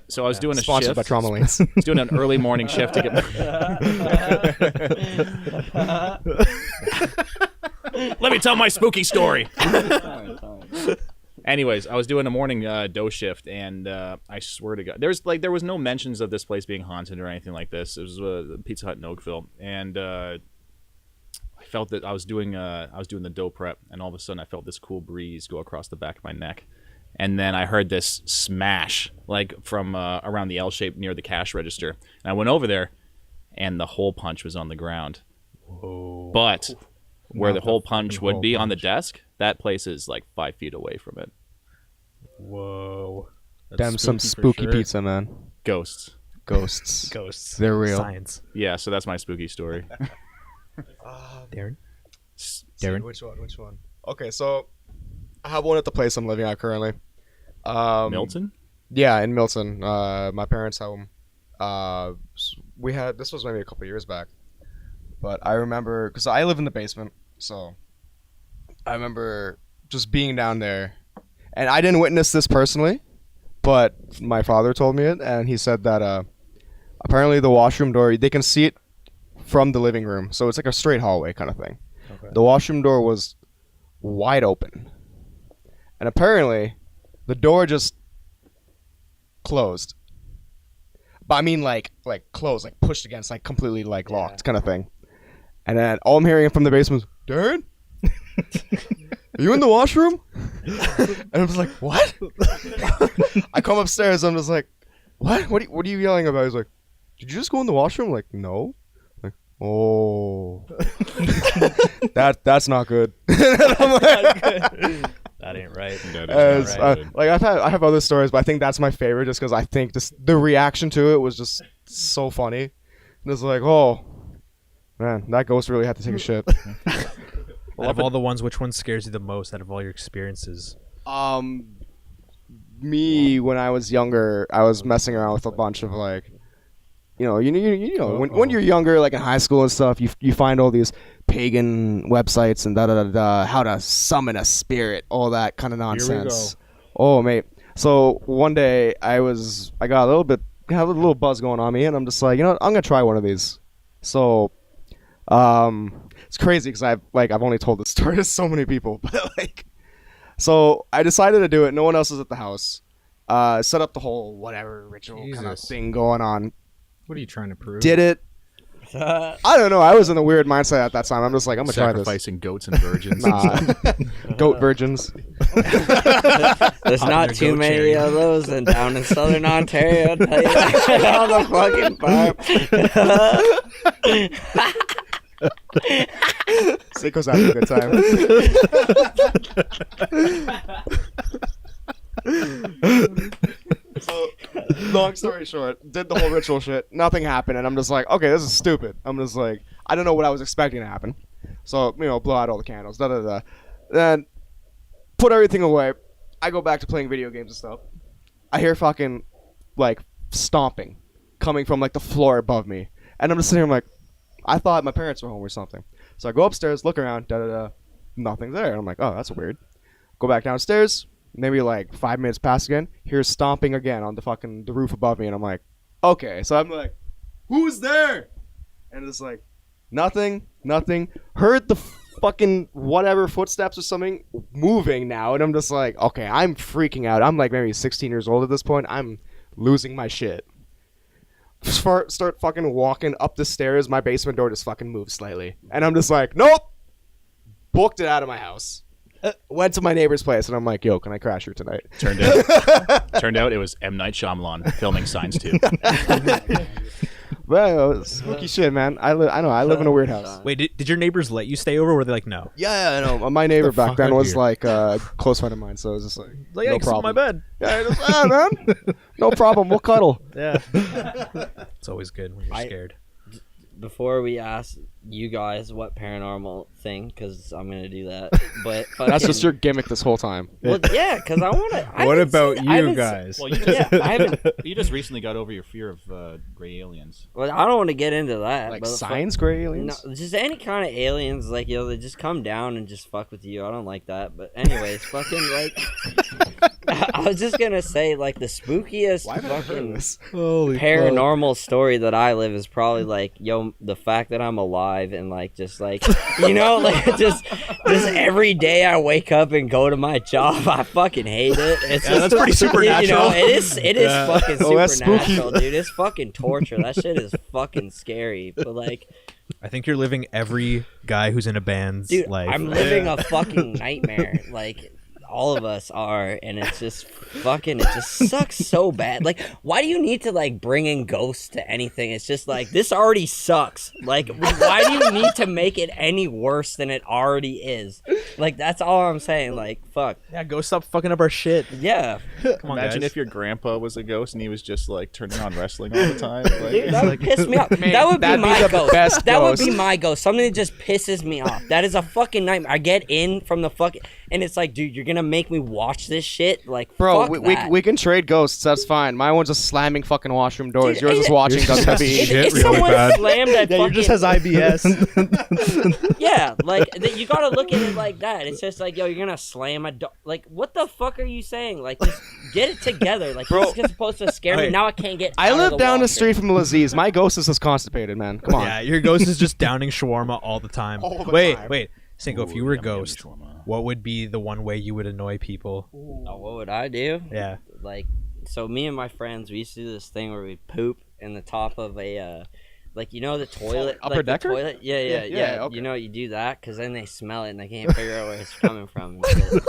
So I was doing a Sponsored shift. by Trauma Links. I was doing an early morning shift to get. Let me tell my spooky story. Anyways, I was doing a morning dough shift, and I swear to God, there was no mentions of this place being haunted or anything like this. It was a Pizza Hut in Oakville, and I felt that I was doing the dough prep, and all of a sudden I felt this cool breeze go across the back of my neck, and then I heard this smash like from around the L shape near the cash register, and I went over there, and the hole punch was on the ground. Whoa. But where the hole punch would be on the desk, that place is like 5 feet away from it. Whoa. Damn, some spooky pizza, man. Ghosts. Ghosts. Ghosts. They're real. Science. Yeah, so that's my spooky story. Darren? Darren? Which one? Okay, so I have one at the place I'm living at currently. Milton? Yeah, in Milton. My parents' home. We had, this was maybe a couple years back. But I remember, because I live in the basement, so I remember just being down there. And I didn't witness this personally, but my father told me it, and he said that apparently the washroom door, they can see it from the living room, so it's like a straight hallway kind of thing. Okay. The washroom door was wide open. And apparently, the door just closed. But I mean like closed, like pushed against, like completely like locked kind of thing. And then all I'm hearing from the basement is, Darren? Are you in the washroom? And I'm just like, what? I come upstairs, I'm just like, what? What are you yelling about? He's like, did you just go in the washroom? I'm like, no. I'm like, oh. That's not good. I'm like, that ain't right. I have other stories, but I think that's my favorite just because I think just the reaction to it was just so funny. And it's like, oh, man, that ghost really had to take a shit. Out of all the ones, which one scares you the most out of all your experiences? Me, when I was younger, I was messing around with a bunch of like, when you're younger, like in high school and stuff, you find all these pagan websites and how to summon a spirit, all that kind of nonsense. Oh, mate. So one day I got a little buzz going on me, and I'm just like, I'm gonna try one of these. So, it's crazy because I've only told this story to so many people, but so I decided to do it. No one else was at the house. Set up the whole whatever ritual kind of thing going on. What are you trying to prove? Did it? I don't know. I was in a weird mindset at that time. I'm just like, I'm gonna try this. Sacrificing goats and virgins. Goat virgins. There's not too many of those down in southern Ontario. I'll tell you that. On the fucking farm. Sicko's having a good time. So, long story short, did the whole ritual shit. Nothing happened, and I'm just like, okay, this is stupid. I'm just like, I don't know what I was expecting to happen. So, blow out all the candles, Then, put everything away. I go back to playing video games and stuff. I hear fucking, stomping coming from, the floor above me. And I'm just sitting here, I'm like, I thought my parents were home or something. So I go upstairs, look around, nothing's there. I'm like, oh, that's weird. Go back downstairs, maybe 5 minutes pass again. Here's stomping again on the roof above me, and I'm like, okay. So I'm like, who's there? And it's like, nothing. Heard the fucking whatever footsteps or something moving now, and I'm just like, okay, I'm freaking out. I'm maybe 16 years old at this point. I'm losing my shit. Start fucking walking up the stairs. My basement door just fucking moves slightly, and I'm just like, nope. Booked it out of my house. Went to my neighbor's place, and I'm like, yo, can I crash here tonight? Turned out it was M. Night Shyamalan filming Signs 2. Well, spooky shit, man. I live in a weird house. Wait, did your neighbors let you stay over, or were they like, no? Yeah, I know. My neighbor back then was a close friend of mine, so it was just no problem. My bed. Yeah, man. No problem. We'll cuddle. Yeah. It's always good when you're scared. Before we ask you guys what paranormal thing, because I'm going to do that, but that's just your gimmick this whole time. Well, yeah, because I want to. What about you guys? Well, you just recently got over your fear of gray aliens. Well, I don't want to get into that. Science gray aliens? No, just any kind of aliens, they just come down and just fuck with you. I don't like that. But anyways, fucking I was just gonna say, like, the spookiest Why haven't I heard of fucking this? Holy paranormal story that I live is probably like, yo, the fact that I'm alive and like just like, you know, like just every day I wake up and go to my job, I fucking hate it. It's Yeah, that's pretty supernatural. You know, it is fucking Oh, that's supernatural, dude. It's fucking torture. That shit is fucking scary. But like, I think you're living every guy who's in a band's dude, life. I'm living a fucking nightmare. Like, all of us are, and it's just fucking, it just sucks so bad. Like, why do you need to like bring in ghosts to anything? It's just like, this already sucks. Like, why do you need to make it any worse than it already is? Like, that's all I'm saying. Like, fuck. Yeah, go stop fucking up our shit. Yeah. Come on, Imagine guys. if your grandpa was a ghost and he was just like turning on wrestling all the time. Like, Dude, that would piss me off. Man, That would be that'd be my the ghost. best That would ghost. be my ghost. Something that just pisses me off. That is a fucking nightmare. I get in from the fucking, and it's like, dude, you're gonna make me watch this shit? Like, Bro, fuck we, that. we can trade ghosts. That's fine. My one's just slamming fucking washroom doors. Dude, Yours is watching Yours just has WWE. shit if really someone bad. slammed that Yeah, fucking, you just has IBS. yeah, like you gotta look at it like that. It's just like, yo, you're gonna slam a door. Like, what the fuck are you saying? Like, just get it together. Like, Bro. this is supposed to scare me. Okay. Now I can't get. I out of live down the washer. street from Laziz. My ghost is just constipated, man. Come on. Yeah, your ghost is just downing shawarma all the time. All the wait, time. wait. Cinco, if Ooh, you were a yummy, yummy ghost, shawarma. what would be the one way you would annoy people? Oh, what would I do? Yeah. Like, so me and my friends, we used to do this thing where we'd poop in the top of a, like, you know, the toilet, Upper like decker? The toilet? Yeah, Yeah, okay. You know, you do that because then they smell it and they can't figure out where it's coming from. And shit.